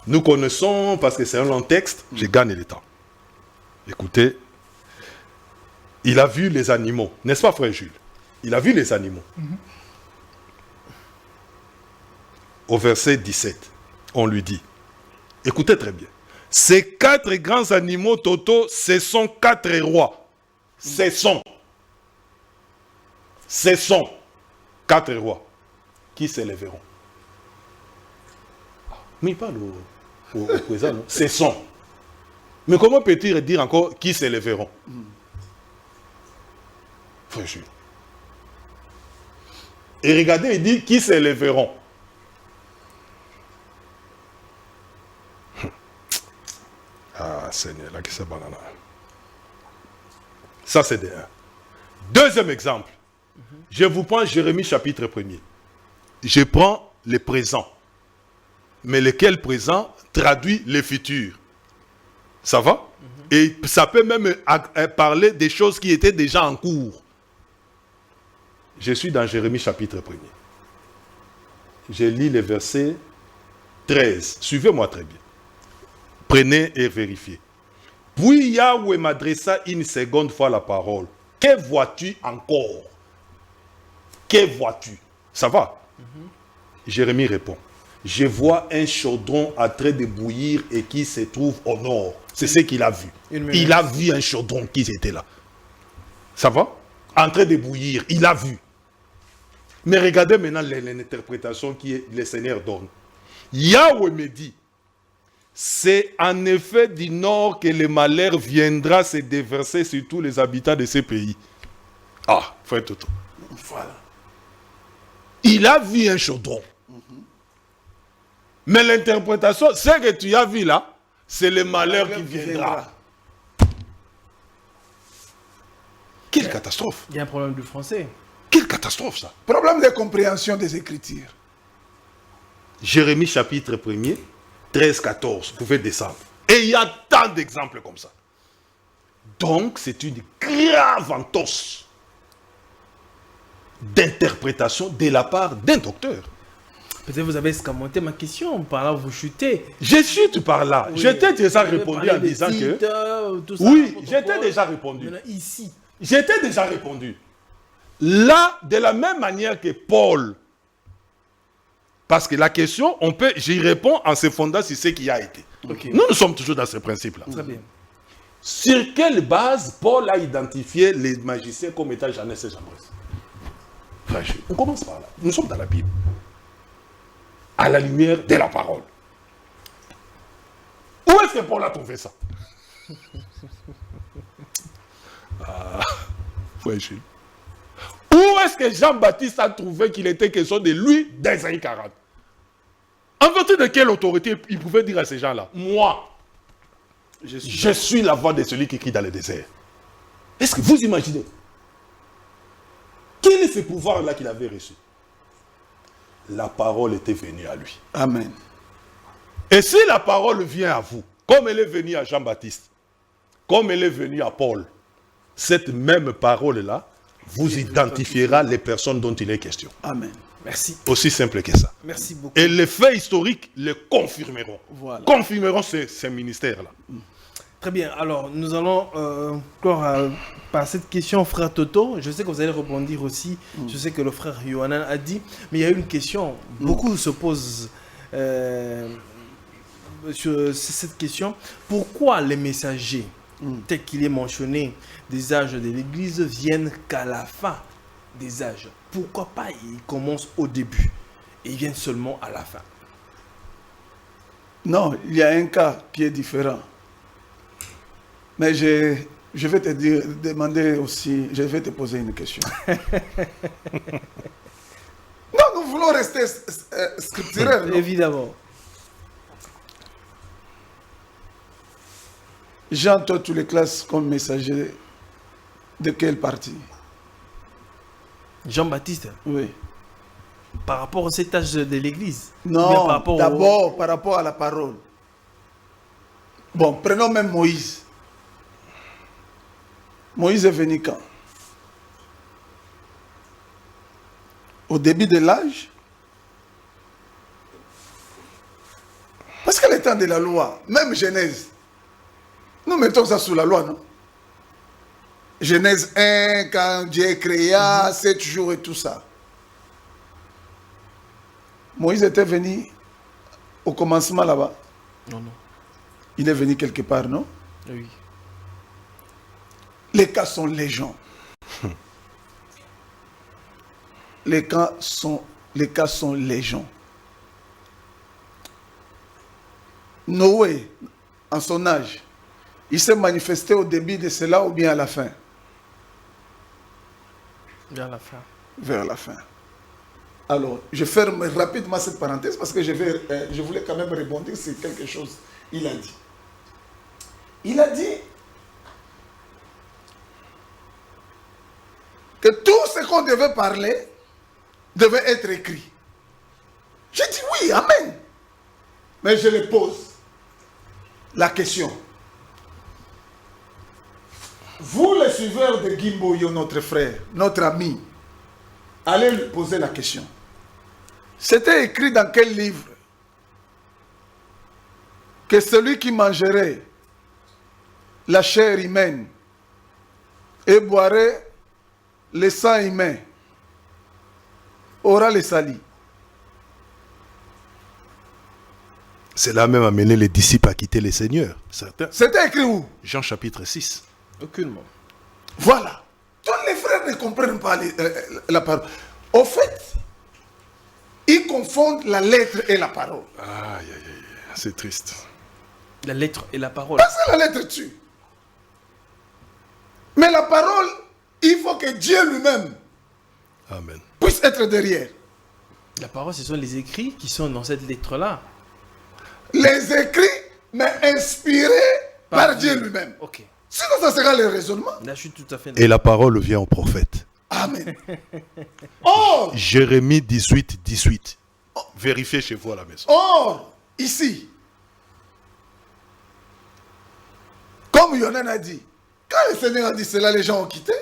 Nous connaissons, parce que c'est un long texte, je gagne le temps. Écoutez, il a vu les animaux, n'est-ce pas frère Jules? Il a vu les animaux. Au verset 17, on lui dit, écoutez très bien, ces 4 grands animaux totaux, ce sont 4 rois. Ce sont 4 rois qui s'élèveront. Mais il parle au présent, non? Ce sont. Mais comment peut-il dire encore qui s'élèveront? Frère Jules. Et regardez, il dit qui s'élèveront. Ah, Seigneur, là, qui c'est banana. Ça, c'est de 1. Deuxième exemple. Je vous prends Jérémie chapitre 1er. Je prends les présents. Mais lequel présent traduit les futurs. Ça va? Et ça peut même parler des choses qui étaient déjà en cours. Je suis dans Jérémie chapitre 1er. Je lis les versets 13. Suivez-moi très bien. Prenez et vérifiez. Puis Yahweh m'adressa une seconde fois la parole. Que vois-tu encore? Que vois-tu? Ça va? Jérémie répond. Je vois un chaudron en train de bouillir et qui se trouve au nord. C'est ce qu'il a vu. Il a vu un chaudron qui était là. Ça va? En train de bouillir. Il a vu. Mais regardez maintenant l'interprétation que le Seigneur donne. Yahweh me dit, c'est en effet du nord que le malheur viendra se déverser sur tous les habitants de ce pays. Ah, frère Toto. Voilà. Il a vu un chaudron. Mais l'interprétation, ce que tu as vu là, c'est le malheur qui viendra. Quelle catastrophe. Il y a un problème du français. Quelle catastrophe ça. Problème de compréhension des Écritures. Jérémie chapitre 1er, 13-14. Vous pouvez descendre. Et il y a tant d'exemples comme ça. Donc, c'est une grave entorse d'interprétation de la part d'un docteur. Peut-être vous avez escamoté ma question, par là vous chutez. Je chute par là. Oui. Je t'ai déjà Vous avez répondu parlé en des disant titres, que... tout ça, Oui, protocole. je t'ai déjà répondu. Maintenant, ici. Je t'ai déjà répondu. Là, de la même manière que Paul, parce que la question, j'y réponds en se fondant sur ce qui a été. Ok. Nous sommes toujours dans ce principe-là. Très bien. Sur quelle base Paul a identifié les magiciens comme étant Janès et Jambres? On commence par là. Nous sommes dans la Bible. À la lumière de la parole. Où est-ce que Paul a trouvé ça? Frère Jules. Où est-ce que Jean-Baptiste a trouvé qu'il était question de lui dans les années 40? En vertu de quelle autorité il pouvait dire à ces gens-là, moi, je suis la voix de celui qui crie dans le désert? Est-ce que vous imaginez? Quel est ce pouvoir-là qu'il avait reçu? La parole était venue à lui. Amen. Et si la parole vient à vous, comme elle est venue à Jean-Baptiste, comme elle est venue à Paul, cette même parole-là vous identifiera les personnes dont il est question. Amen. Merci. Aussi simple que ça. Merci beaucoup. Et les faits historiques le confirmeront. Voilà. Confirmeront ce ministère-là. Très bien. Alors, nous allons clore par cette question, frère Toto. Je sais que vous allez rebondir aussi. Je sais que le frère Yohanan a dit. Mais il y a une question. Beaucoup se posent sur cette question. Pourquoi les messagers, tel qu'il est mentionné, des âges de l'Église, viennent qu'à la fin des âges? Pourquoi pas ils commencent au début et ils viennent seulement à la fin? Non, il y a un cas qui est différent. Mais je vais te demander aussi, je vais te poser une question. Non, nous voulons rester scripturaires. Évidemment. Jean, toi, tu les classes comme messager de quel parti? Jean-Baptiste, Oui. par rapport au cet âge de l'Église? Ou bien par Non, rapport d'abord par rapport à la parole. Bon, prenons même Moïse. Moïse est venu quand? Au début de l'âge? Parce que le temps de la loi, même Genèse, nous mettons ça sous la loi, non? Genèse 1, quand Dieu créa 7 jours et tout ça. Moïse était venu au commencement là-bas. Non, non. Il est venu quelque part, non? Oui. Les cas sont légion. Les cas sont légion. Noé, en son âge, il s'est manifesté au début de cela ou bien à la fin? Vers la fin. Vers la fin. Alors, je ferme rapidement cette parenthèse parce que je voulais quand même rebondir sur quelque chose. Il a dit. Il a dit que tout ce qu'on devait parler devait être écrit. J'ai dit oui, amen. Mais je le pose la question. Vous, les suiveurs de Gimboyo, notre frère, notre ami, allez lui poser la question. C'était écrit dans quel livre que celui qui mangerait la chair humaine et boirait le sang humain aura les salis. Cela a même amené les disciples à quitter les seigneurs, certains. C'était écrit où? Jean chapitre 6. Aucunement. Voilà. Tous les frères ne comprennent pas la parole. Au fait, ils confondent la lettre et la parole. Aïe, aïe, aïe, c'est triste. La lettre et la parole. Parce que la lettre tue. Mais la parole, il faut que Dieu lui-même Amen. puisse être derrière. La parole, ce sont les écrits qui sont dans cette lettre-là. Les écrits, mais inspirés par Dieu lui-même. Ok. Sinon, ça sera le raisonnement. Là, je suis tout à fait Et la parole vient au prophète. Amen. Or, Jérémie 18, 18. Vérifiez chez vous à la maison. ici, comme Yonan a dit, quand le Seigneur a dit cela, les gens ont quitté.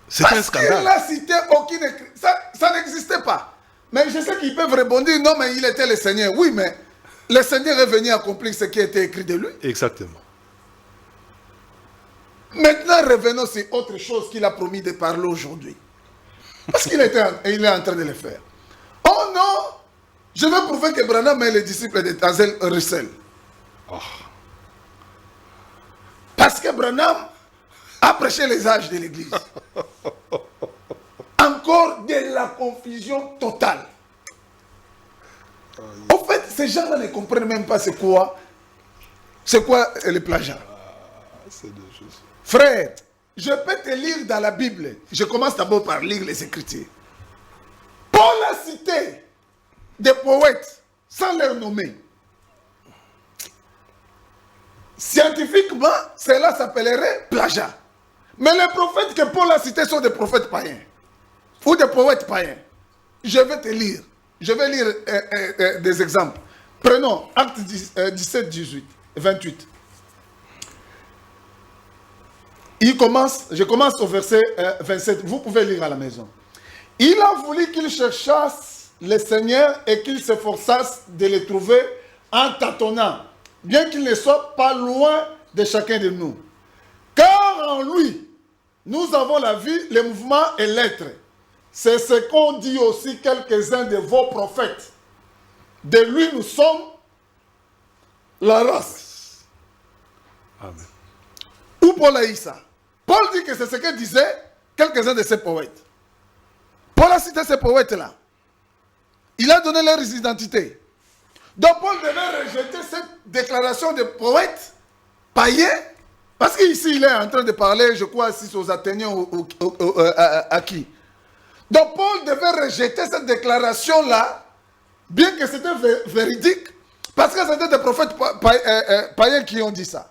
C'est un Parce qu'il scandale. n'a cité aucune écrit. Ça n'existait pas. Mais je sais qu'ils peuvent rebondir, non, mais il était le Seigneur. Oui, mais le Seigneur est venu accomplir ce qui était écrit de lui. Exactement. Maintenant, revenons sur autre chose qu'il a promis de parler aujourd'hui. Parce qu'il est en train de le faire. Oh non, je veux prouver que Branham est le disciple de Tazel Russell. Oh. Parce que Branham a prêché les âges de l'église. Encore de la confusion totale. En fait, ces gens-là ne comprennent même pas c'est quoi le plagiat. C'est des choses. Frère, je peux te lire dans la Bible. Je commence d'abord par lire les Écritures. Paul a cité des poètes sans leur nommer. Scientifiquement, cela s'appellerait plagiat. Mais les prophètes que Paul a cités sont des prophètes païens. Ou des poètes païens. Je vais te lire. Je vais lire des exemples. Prenons Acte 17, 18, 28. Je commence au verset 27. Vous pouvez lire à la maison. Il a voulu qu'ils cherchassent le Seigneur et qu'ils s'efforçassent de le trouver en tâtonnant, bien qu'il ne soit pas loin de chacun de nous. Car en lui, nous avons la vie, le mouvement et l'être. C'est ce qu'ont dit aussi quelques-uns de vos prophètes. De lui, nous sommes la race. Amen. Où Paul a eu ça? Paul dit que c'est ce que disaient quelques-uns de ces poètes. Paul a cité ces poètes-là. Il a donné leur identité. Donc Paul devait rejeter cette déclaration de poètes païens, parce qu'ici il est en train de parler, je crois, si c'est aux Athéniens ou à qui. Donc Paul devait rejeter cette déclaration-là, bien que c'était véridique, parce que c'était des prophètes païens qui ont dit ça.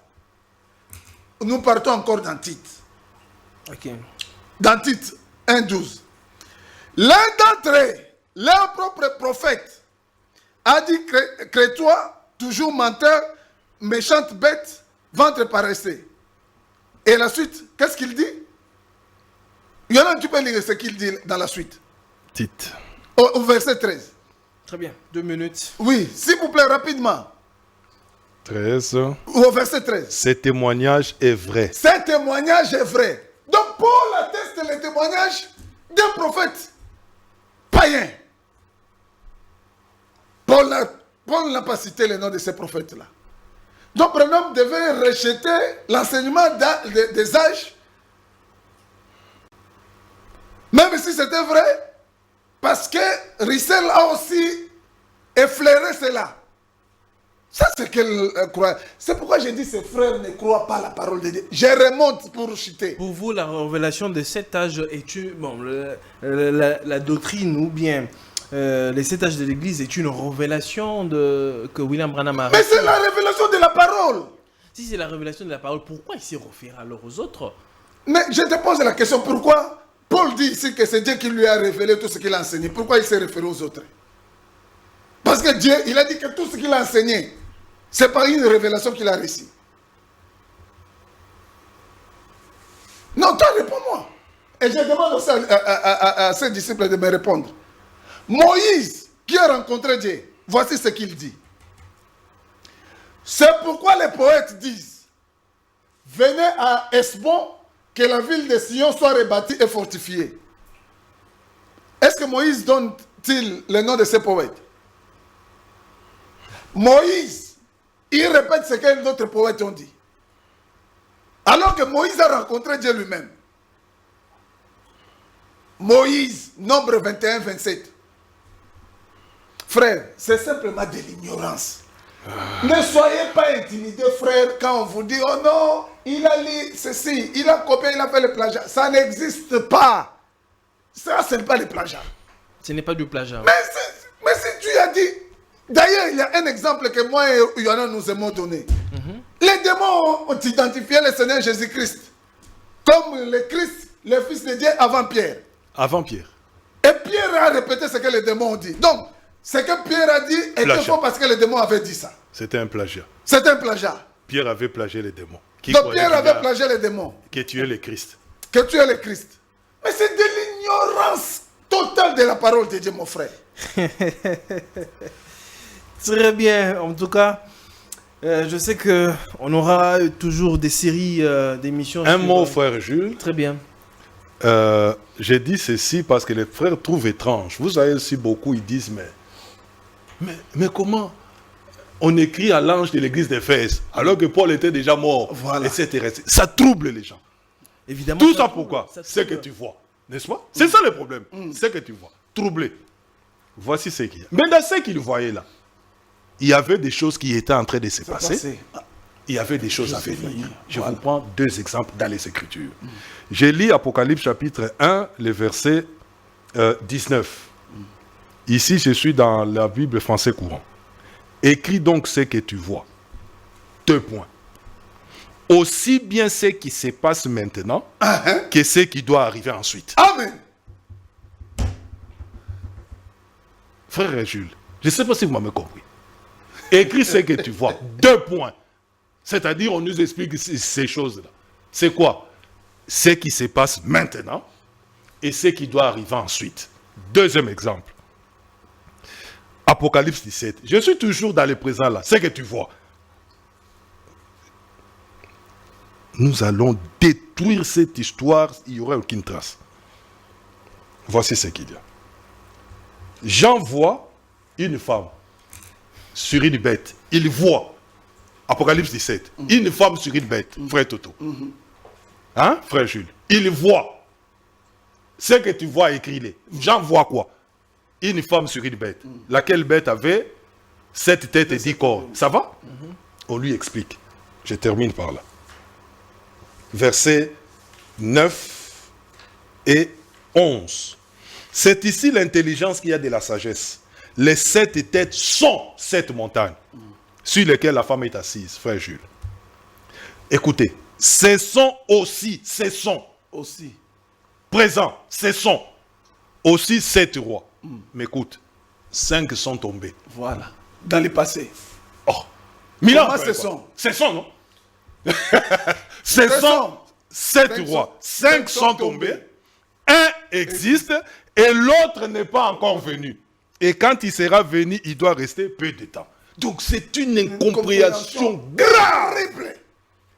Nous partons encore dans Tite. Ok. Dans Tite 1,12. L'un d'entre eux, leur propre prophète, a dit crée-toi, toujours menteur, méchante bête, ventre paresseux. Et la suite, qu'est-ce qu'il dit? Il y en a, tu peux lire ce qu'il dit dans la suite. Tite. Au verset 13. Très bien. 2 minutes. Oui, s'il vous plaît, rapidement. 13. Au verset 13. Ce témoignage est vrai. Ce témoignage est vrai. Donc Paul atteste le témoignage d'un prophète païen. Paul n'a pas cité le nom de ces prophètes-là. Donc Branham devait rejeter l'enseignement des âges, même si c'était vrai, parce que Russell a aussi effleuré cela. Ça, c'est qu'elle croit. C'est pourquoi j'ai dit que ses frères ne croient pas la parole de Dieu. Je remonte pour chuter. Pour vous, la révélation de cet âge est une, bon, la doctrine ou bien les 7 âges de l'Église est une révélation que William Branham a Mais reçue. c'est la révélation de la parole. Si c'est la révélation de la parole, pourquoi il s'est référé alors aux autres? Mais je te pose la question, pourquoi Paul dit ici que c'est Dieu qui lui a révélé tout ce qu'il a enseigné. Pourquoi il s'est référé aux autres? Parce que Dieu, il a dit que tout ce qu'il a enseigné, c'est pas une révélation qu'il a reçue. Non, toi, réponds-moi. Et je demande aussi à ses disciples de me répondre. Moïse, qui a rencontré Dieu, voici ce qu'il dit. C'est pourquoi les poètes disent, venez à Esbon, que la ville de Sion soit rebâtie et fortifiée. Est-ce que Moïse donne-t-il le nom de ces poètes? Moïse, il répète ce que d'autres poètes ont dit. Alors que Moïse a rencontré Dieu lui-même. Moïse, Nombre 21, 27. Frère, c'est simplement de l'ignorance. Ne soyez pas intimidés, frère, quand on vous dit, oh non, il a lu ceci, il a copié, il a fait le plagiat. Ça n'existe pas. Ça, ce n'est pas le plagiat. Ce n'est pas du plagiat. Mais si tu as dit... D'ailleurs, il y a un exemple que moi et Yohanna nous aimons donner. Les démons ont identifié le Seigneur Jésus-Christ comme le Christ, le Fils de Dieu avant Pierre. Avant Pierre. Et Pierre a répété ce que les démons ont dit. Donc, ce que Pierre a dit était faux parce que les démons avaient dit ça. C'était un plagiat. C'est un plagiat. Pierre avait plagié les démons. Donc Pierre avait plagié les démons. Que tu es le Christ. Que tu es le Christ. Mais c'est de l'ignorance totale de la parole de Dieu, mon frère. Très bien. En tout cas, je sais qu'on aura toujours des séries d'émissions. Un mot, frère Jules. Très bien. J'ai dit ceci parce que les frères trouvent étrange. Vous savez aussi beaucoup, ils disent, mais comment on écrit à l'ange de l'église d'Éphèse alors que Paul était déjà mort, voilà. etc. Ça trouble les gens. Évidemment. Tout ça pourquoi? C'est que tu vois. N'est-ce pas? C'est ça le problème. C'est que tu vois. Troublé. Voici ce qu'il y a. Mais dans ce qu'il voyait là, il y avait des choses qui étaient en train de se passer. Il y avait des choses à venir. Je vous prends 2 exemples dans les Écritures. J'ai lu Apocalypse chapitre 1, le verset 19. Ici, je suis dans la Bible français courant. Écris donc ce que tu vois. 2 points. Aussi bien ce qui se passe maintenant que ce qui doit arriver ensuite. Amen. Frère Jules, je ne sais pas si vous m'avez compris. Écris ce que tu vois. 2 points. C'est-à-dire, on nous explique ces choses-là. C'est quoi? Ce qui se passe maintenant et ce qui doit arriver ensuite. 2e exemple. Apocalypse 17. Je suis toujours dans le présent là. Ce que tu vois. Nous allons détruire cette histoire. Il n'y aura aucune trace. Voici ce qu'il y a. Jean voit une femme sur une bête. Il voit. Apocalypse 17. Une femme sur une bête. Frère Toto. Hein, frère Jules? Il voit. Ce que tu vois, écris-le. Jean voit quoi? Une femme sur une bête. Laquelle bête avait 7 têtes et 10 corps. Ça va? On lui explique. Je termine par là. Versets 9 et 11. C'est ici l'intelligence qu'il y a de la sagesse. Les 7 têtes sont 7 montagnes sur lesquelles la femme est assise, frère Jules. Écoutez, ce sont aussi présents, ce sont aussi 7 rois. Mais écoute, 5 sont tombés. Voilà. Dans le passé. Oh, Milan, comment ce sont? Ce sont, non? Ce sont 7 rois. 5 sont tombés. Un existe et l'autre n'est pas encore venu. Et quand il sera venu, il doit rester peu de temps. Donc c'est une incompréhension grave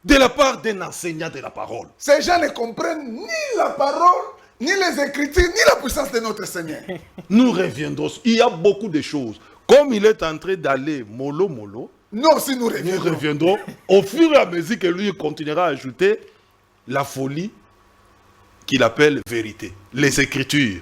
de la part d'un enseignant de la parole. Ces gens ne comprennent ni la parole, ni les Écritures, ni la puissance de notre Seigneur. Nous reviendrons. Il y a beaucoup de choses. Comme il est en train d'aller mollo, nous aussi nous reviendrons au fur et à mesure que lui continuera à ajouter la folie qu'il appelle vérité. Les Écritures.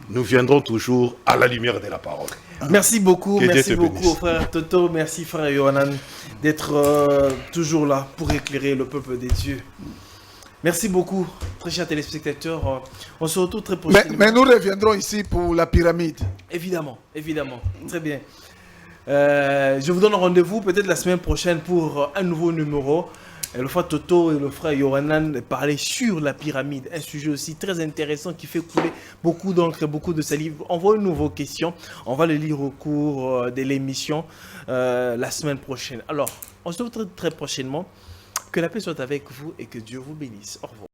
nous viendrons toujours à la lumière de la parole. Merci beaucoup, Que Dieu merci te beaucoup bénisse. frère Toto, merci frère Yohanan d'être toujours là pour éclairer le peuple des dieux. Merci beaucoup, très chers téléspectateurs. On se retrouve très prochainement. Mais nous reviendrons ici pour la pyramide. Évidemment, évidemment. Très bien. Je vous donne rendez-vous peut-être la semaine prochaine pour un nouveau numéro. Le frère Toto et le frère Yohanan parlaient sur la pyramide. Un sujet aussi très intéressant qui fait couler beaucoup d'encre et beaucoup de salive. Envoyez-nous vos questions. On va les lire au cours de l'émission la semaine prochaine. Alors, on se retrouve très prochainement. Que la paix soit avec vous et que Dieu vous bénisse. Au revoir.